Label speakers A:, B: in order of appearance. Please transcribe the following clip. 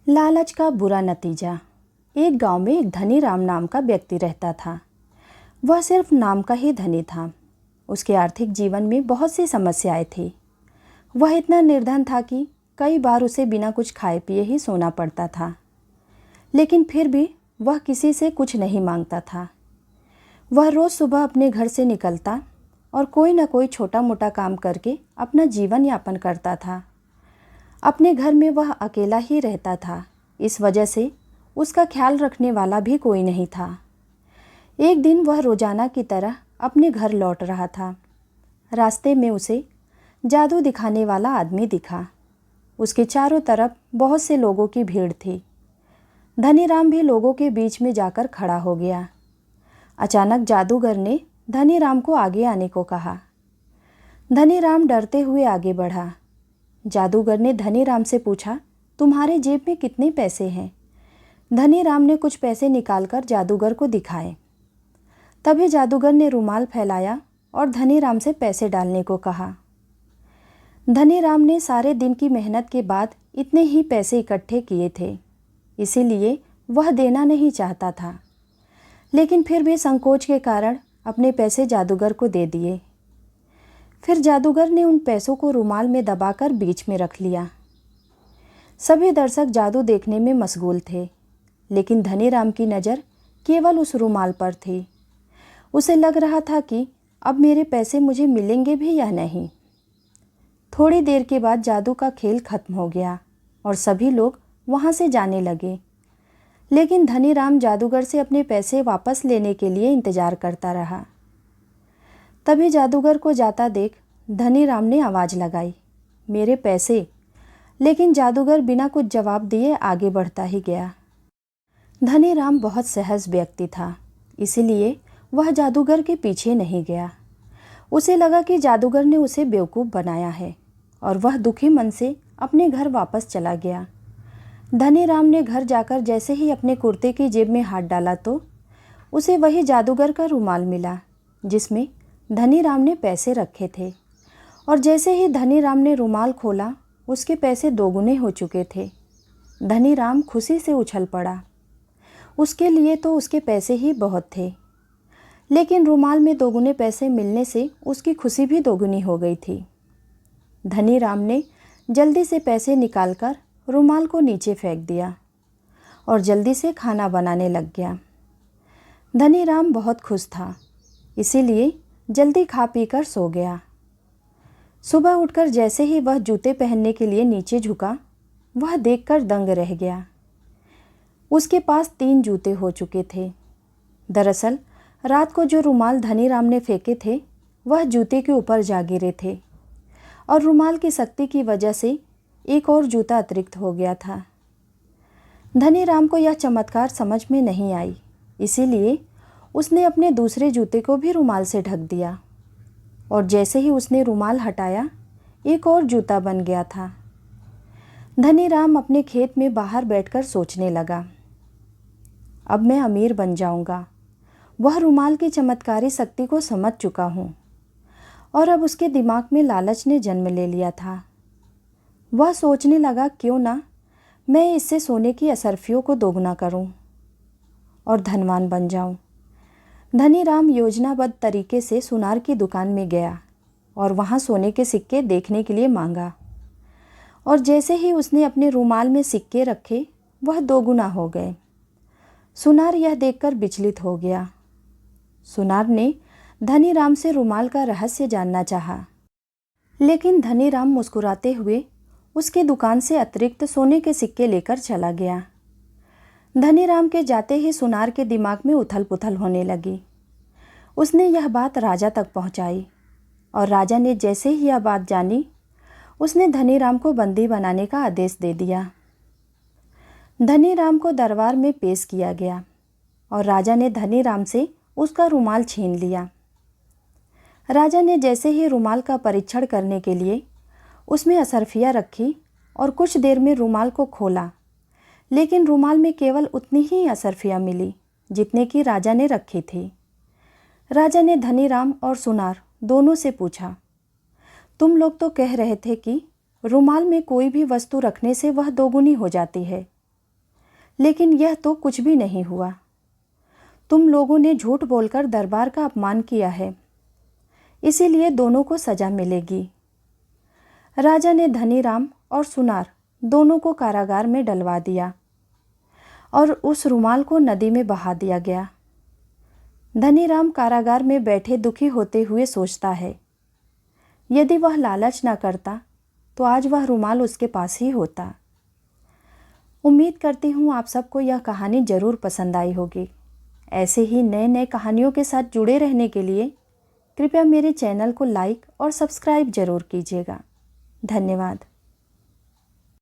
A: लालच का बुरा नतीजा। एक गांव में एक धनी राम नाम का व्यक्ति रहता था। वह सिर्फ नाम का ही धनी था। उसके आर्थिक जीवन में बहुत सी समस्याएं थी। वह इतना निर्धन था कि कई बार उसे बिना कुछ खाए पिए ही सोना पड़ता था। लेकिन फिर भी वह किसी से कुछ नहीं मांगता था। वह रोज़ सुबह अपने घर से निकलता और कोई न कोई छोटा मोटा काम करके अपना जीवन यापन करता था। अपने घर में वह अकेला ही रहता था। इस वजह से उसका ख्याल रखने वाला भी कोई नहीं था। एक दिन वह रोजाना की तरह अपने घर लौट रहा था। रास्ते में उसे जादू दिखाने वाला आदमी दिखा। उसके चारों तरफ बहुत से लोगों की भीड़ थी। धनी राम भी लोगों के बीच में जाकर खड़ा हो गया। अचानक जादूगर ने धनी राम को आगे आने को कहा। धनी राम डरते हुए आगे बढ़ा। जादूगर ने धनी राम से पूछा, तुम्हारे जेब में कितने पैसे हैं? धनी राम ने कुछ पैसे निकालकर जादूगर को दिखाए। तभी जादूगर ने रुमाल फैलाया और धनी राम से पैसे डालने को कहा। धनी राम ने सारे दिन की मेहनत के बाद इतने ही पैसे इकट्ठे किए थे, इसीलिए वह देना नहीं चाहता था। लेकिन फिर भी संकोच के कारण अपने पैसे जादूगर को दे दिए। फिर जादूगर ने उन पैसों को रुमाल में दबाकर बीच में रख लिया। सभी दर्शक जादू देखने में मशगूल थे, लेकिन धनी राम की नज़र केवल उस रुमाल पर थी। उसे लग रहा था कि अब मेरे पैसे मुझे मिलेंगे भी या नहीं। थोड़ी देर के बाद जादू का खेल खत्म हो गया और सभी लोग वहाँ से जाने लगे। लेकिन धनी राम जादूगर से अपने पैसे वापस लेने के लिए इंतजार करता रहा। तभी जादूगर को जाता देख धनी राम ने आवाज़ लगाई, मेरे पैसे। लेकिन जादूगर बिना कुछ जवाब दिए आगे बढ़ता ही गया। धनी राम बहुत सहज व्यक्ति था, इसीलिए वह जादूगर के पीछे नहीं गया। उसे लगा कि जादूगर ने उसे बेवकूफ़ बनाया है और वह दुखी मन से अपने घर वापस चला गया। धनी राम ने घर जाकर जैसे ही अपने कुर्ते की जेब में हाथ डाला तो उसे वही जादूगर का रुमाल मिला जिसमें धनी राम ने पैसे रखे थे। और जैसे ही धनी राम ने रुमाल खोला, उसके पैसे दोगुने हो चुके थे। धनी राम खुशी से उछल पड़ा। उसके लिए तो उसके पैसे ही बहुत थे, लेकिन रुमाल में दोगुने पैसे मिलने से उसकी खुशी भी दोगुनी हो गई थी। धनी राम ने जल्दी से पैसे निकालकर रुमाल को नीचे फेंक दिया और जल्दी से खाना बनाने लग गया। धनी राम बहुत खुश था, इसीलिए जल्दी खा पीकर सो गया। सुबह उठकर जैसे ही वह जूते पहनने के लिए नीचे झुका, वह देखकर दंग रह गया। उसके पास 3 जूते हो चुके थे। दरअसल रात को जो रुमाल धनी राम ने फेंके थे, वह जूते के ऊपर जा गिरे थे और रुमाल की शक्ति की वजह से एक और जूता अतिरिक्त हो गया था। धनी राम को यह चमत्कार समझ में नहीं आई, इसीलिए उसने अपने दूसरे जूते को भी रुमाल से ढक दिया और जैसे ही उसने रुमाल हटाया, एक और जूता बन गया था। धनी राम अपने खेत में बाहर बैठकर सोचने लगा, अब मैं अमीर बन जाऊंगा। वह रुमाल की चमत्कारी शक्ति को समझ चुका हूँ और अब उसके दिमाग में लालच ने जन्म ले लिया था। वह सोचने लगा, क्यों ना मैं इससे सोने की असरफियों को दोगुना करूं और धनवान बन जाऊं। धनी राम योजनाबद्ध तरीके से सुनार की दुकान में गया और वहां सोने के सिक्के देखने के लिए मांगा। और जैसे ही उसने अपने रुमाल में सिक्के रखे, वह दोगुना हो गए। सुनार यह देखकर विचलित हो गया। सुनार ने धनी राम से रुमाल का रहस्य जानना चाहा, लेकिन धनी राम मुस्कुराते हुए उसकी दुकान से अतिरिक्त सोने के सिक्के लेकर चला गया। धनी राम के जाते ही सुनार के दिमाग में उथल पुथल होने लगी। उसने यह बात राजा तक पहुंचाई और राजा ने जैसे ही यह बात जानी, उसने धनी राम को बंदी बनाने का आदेश दे दिया। धनी राम को दरबार में पेश किया गया और राजा ने धनी राम से उसका रुमाल छीन लिया। राजा ने जैसे ही रुमाल का परीक्षण करने के लिए उसमें असरफियाँ रखी और कुछ देर में रुमाल को खोला, लेकिन रुमाल में केवल उतनी ही असरफियाँ मिली जितने की राजा ने रखी थी। राजा ने धनी राम और सुनार दोनों से पूछा, तुम लोग तो कह रहे थे कि रुमाल में कोई भी वस्तु रखने से वह दोगुनी हो जाती है, लेकिन यह तो कुछ भी नहीं हुआ। तुम लोगों ने झूठ बोलकर दरबार का अपमान किया है, इसीलिए दोनों को सजा मिलेगी। राजा ने धनीराम और सुनार दोनों को कारागार में डलवा दिया और उस रुमाल को नदी में बहा दिया गया। धनीराम कारागार में बैठे दुखी होते हुए सोचता है, यदि वह लालच न करता तो आज वह रुमाल उसके पास ही होता। उम्मीद करती हूँ आप सबको यह कहानी ज़रूर पसंद आई होगी। ऐसे ही नए नए कहानियों के साथ जुड़े रहने के लिए कृपया मेरे चैनल को लाइक और सब्सक्राइब ज़रूर कीजिएगा। धन्यवाद।